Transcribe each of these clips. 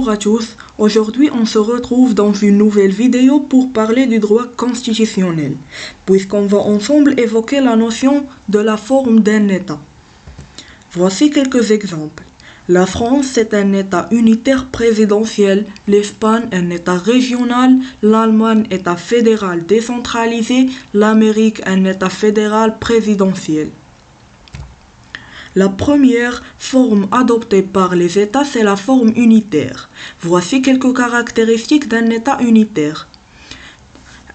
Bonjour à tous, aujourd'hui on se retrouve dans une nouvelle vidéo pour parler du droit constitutionnel, puisqu'on va ensemble évoquer la notion de la forme d'un État. Voici quelques exemples. La France c'est un État unitaire présidentiel, l'Espagne un État régional, l'Allemagne État fédéral décentralisé, l'Amérique un État fédéral présidentiel. La première forme adoptée par les États, c'est la forme unitaire. Voici quelques caractéristiques d'un État unitaire.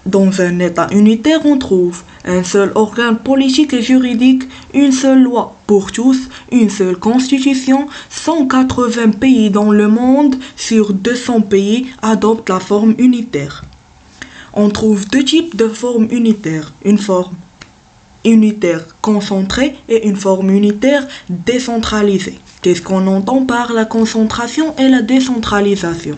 Dans un État unitaire, on trouve un seul organe politique et juridique, une seule loi pour tous, une seule constitution, 180 pays dans le monde sur 200 pays adoptent la forme unitaire. On trouve deux types de formes unitaires, une forme unitaire concentrée et une forme unitaire décentralisée. Qu'est-ce qu'on entend par la concentration et la décentralisation?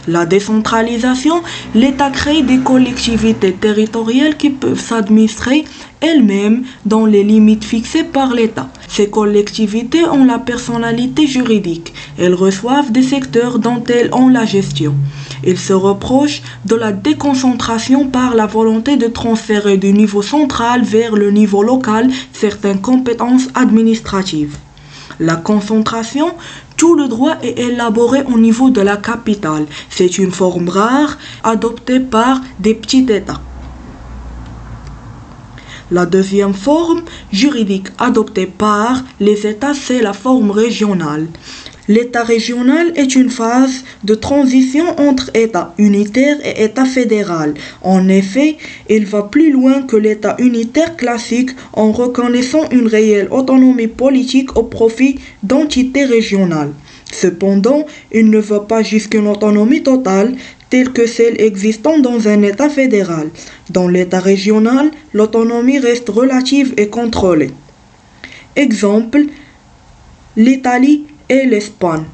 La décentralisation, l'État crée des collectivités territoriales qui peuvent s'administrer elles-mêmes dans les limites fixées par l'État. Ces collectivités ont la personnalité juridique. Elles reçoivent des secteurs dont elles ont la gestion. Ils se reprochent de la déconcentration par la volonté de transférer du niveau central vers le niveau local certaines compétences administratives. La concentration, tout le droit est élaboré au niveau de la capitale. C'est une forme rare adoptée par des petits États. La deuxième forme juridique adoptée par les États, c'est la forme régionale. L'État régional est une phase de transition entre État unitaire et État fédéral. En effet, il va plus loin que l'État unitaire classique en reconnaissant une réelle autonomie politique au profit d'entités régionales. Cependant, il ne va pas jusqu'à une autonomie totale telle que celle existant dans un État fédéral. Dans l'État régional, l'autonomie reste relative et contrôlée. Exemple, l'Italie et l'Espagne.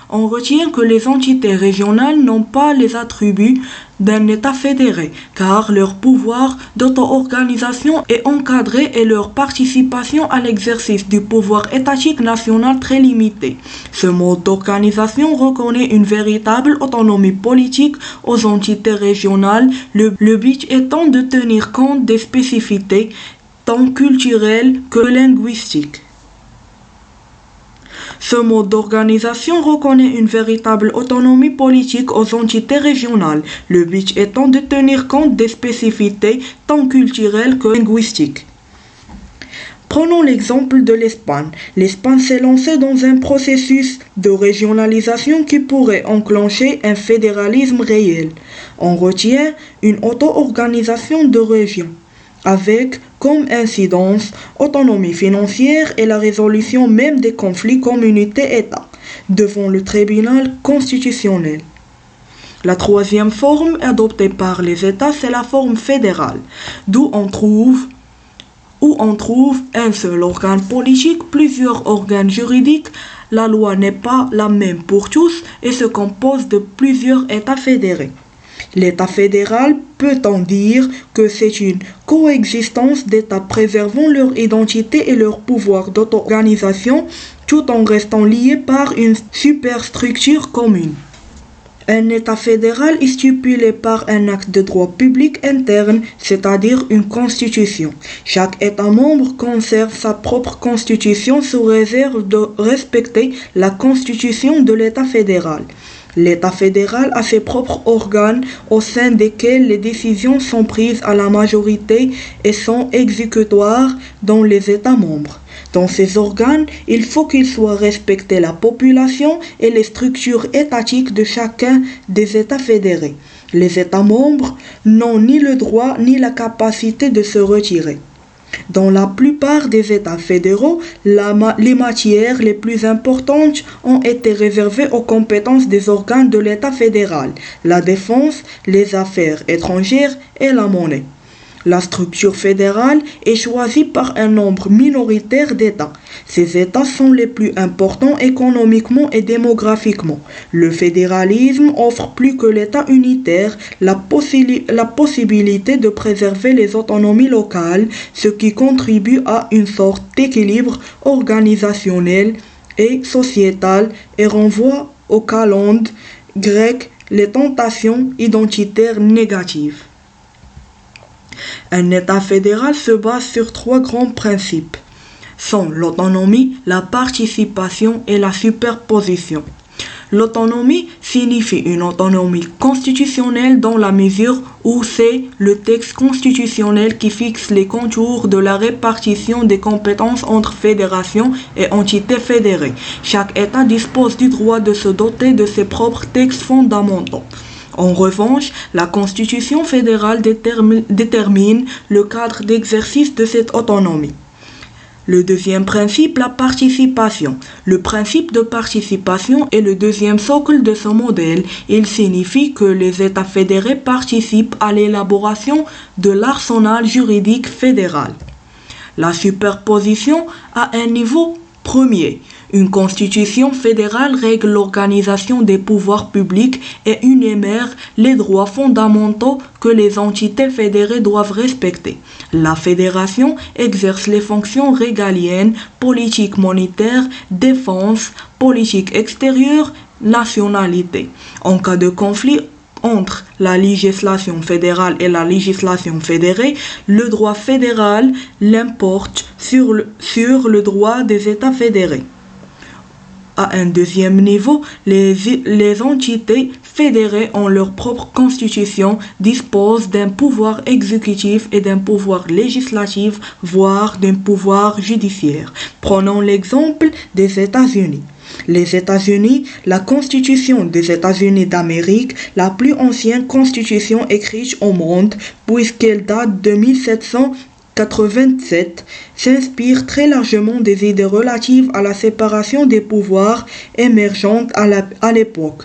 On retient que les entités régionales n'ont pas les attributs d'un État fédéré, car leur pouvoir d'auto-organisation est encadré et leur participation à l'exercice du pouvoir étatique national très limité. Ce mode d'organisation reconnaît une véritable autonomie politique aux entités régionales, le but étant de tenir compte des spécificités tant culturelles que linguistiques. Ce mode d'organisation reconnaît une véritable autonomie politique aux entités régionales, le but étant de tenir compte des spécificités tant culturelles que linguistiques. Prenons l'exemple de l'Espagne. L'Espagne s'est lancée dans un processus de régionalisation qui pourrait enclencher un fédéralisme réel. On retient une auto-organisation de régions, avec comme incidence autonomie financière et la résolution même des conflits communauté-État devant le tribunal constitutionnel. La troisième forme adoptée par les États, c'est la forme fédérale, où on trouve un seul organe politique, plusieurs organes juridiques. La loi n'est pas la même pour tous et se compose de plusieurs États fédérés. L'État fédéral peut-on dire que c'est une coexistence d'États préservant leur identité et leur pouvoir d'auto-organisation tout en restant liés par une superstructure commune. Un État fédéral est stipulé par un acte de droit public interne, c'est-à-dire une constitution. Chaque État membre conserve sa propre constitution sous réserve de respecter la constitution de l'État fédéral. L'État fédéral a ses propres organes au sein desquels les décisions sont prises à la majorité et sont exécutoires dans les États membres. Dans ces organes, il faut qu'il soit respecté la population et les structures étatiques de chacun des États fédérés. Les États membres n'ont ni le droit ni la capacité de se retirer. Dans la plupart des États fédéraux, les matières les plus importantes ont été réservées aux compétences des organes de l'État fédéral, la défense, les affaires étrangères et la monnaie. La structure fédérale est choisie par un nombre minoritaire d'États. Ces États sont les plus importants économiquement et démographiquement. Le fédéralisme offre plus que l'État unitaire la possibilité de préserver les autonomies locales, ce qui contribue à une sorte d'équilibre organisationnel et sociétal et renvoie aux calendes grec, les tentations identitaires négatives. Un État fédéral se base sur trois grands principes, sont l'autonomie, la participation et la superposition. L'autonomie signifie une autonomie constitutionnelle dans la mesure où c'est le texte constitutionnel qui fixe les contours de la répartition des compétences entre fédérations et entités fédérées. Chaque État dispose du droit de se doter de ses propres textes fondamentaux. En revanche, la Constitution fédérale détermine le cadre d'exercice de cette autonomie. Le deuxième principe, la participation. Le principe de participation est le deuxième socle de ce modèle. Il signifie que les États fédérés participent à l'élaboration de l'arsenal juridique fédéral. La superposition à un niveau premier. Une constitution fédérale règle l'organisation des pouvoirs publics et énumère les droits fondamentaux que les entités fédérées doivent respecter. La fédération exerce les fonctions régaliennes, politique monétaire, défense, politique extérieure, nationalité. En cas de conflit entre la législation fédérale et la législation fédérée, le droit fédéral l'emporte sur le droit des États fédérés. À un deuxième niveau, les entités fédérées ont leur propre constitution, disposent d'un pouvoir exécutif et d'un pouvoir législatif, voire d'un pouvoir judiciaire. Prenons l'exemple des États-Unis. Les États-Unis, la Constitution des États-Unis d'Amérique, la plus ancienne constitution écrite au monde, puisqu'elle date de 1787, s'inspire très largement des idées relatives à la séparation des pouvoirs émergentes à l'époque.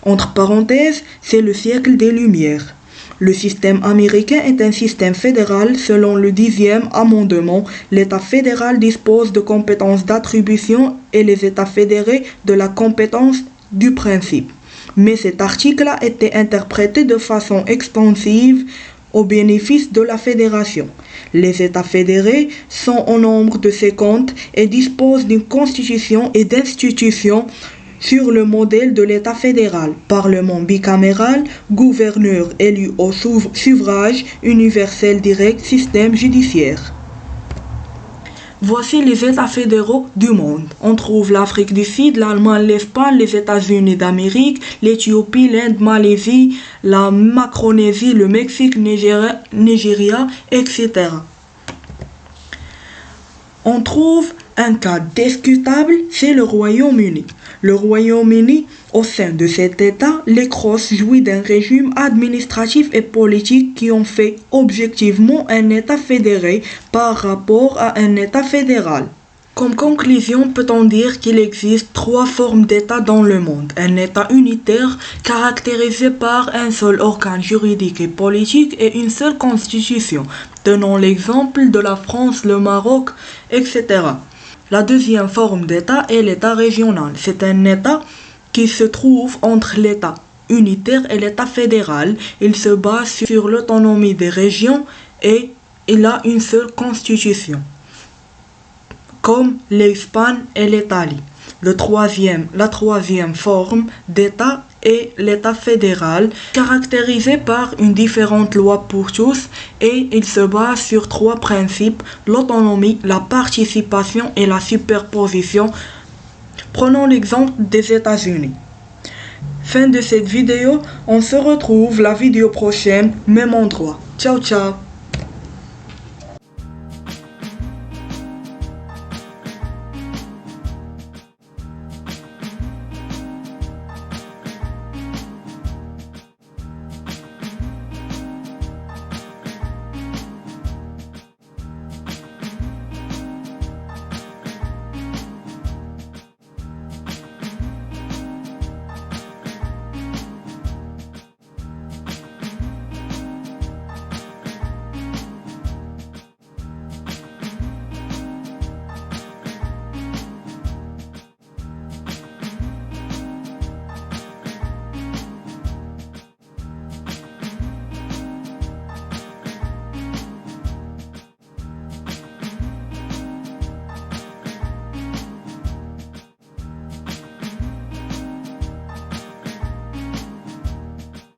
Entre parenthèses, c'est le siècle des Lumières. Le système américain est un système fédéral. Selon le 10e amendement, l'État fédéral dispose de compétences d'attribution et les États fédérés de la compétence du principe. Mais cet article a été interprété de façon extensive au bénéfice de la fédération. Les États fédérés sont au nombre de 50 et disposent d'une constitution et d'institutions sur le modèle de l'État fédéral, parlement bicaméral, gouverneur élu au suffrage universel direct, système judiciaire. Voici les États fédéraux du monde. On trouve l'Afrique du Sud, l'Allemagne, l'Espagne, les États-Unis d'Amérique, l'Éthiopie, l'Inde, Malaisie, la Macronésie, le Mexique, Nigeria, etc. On trouve un cas discutable, c'est le Royaume-Uni. Le Royaume-Uni, au sein de cet État, l'Écosse jouit d'un régime administratif et politique qui ont fait objectivement un État fédéré par rapport à un État fédéral. Comme conclusion, peut-on dire qu'il existe trois formes d'État dans le monde. Un État unitaire caractérisé par un seul organe juridique et politique et une seule constitution. Tenons l'exemple de la France, le Maroc, etc. La deuxième forme d'État est l'État régional. C'est un État qui se trouve entre l'État unitaire et l'État fédéral. Il se base sur l'autonomie des régions et il a une seule constitution, comme l'Espagne et l'Italie. La troisième forme d'État est l'État fédéral, caractérisé par une différente loi pour tous, et il se base sur trois principes, l'autonomie, la participation et la superposition. Prenons l'exemple des États-Unis. Fin de cette vidéo, on se retrouve la vidéo prochaine, même endroit. Ciao ciao.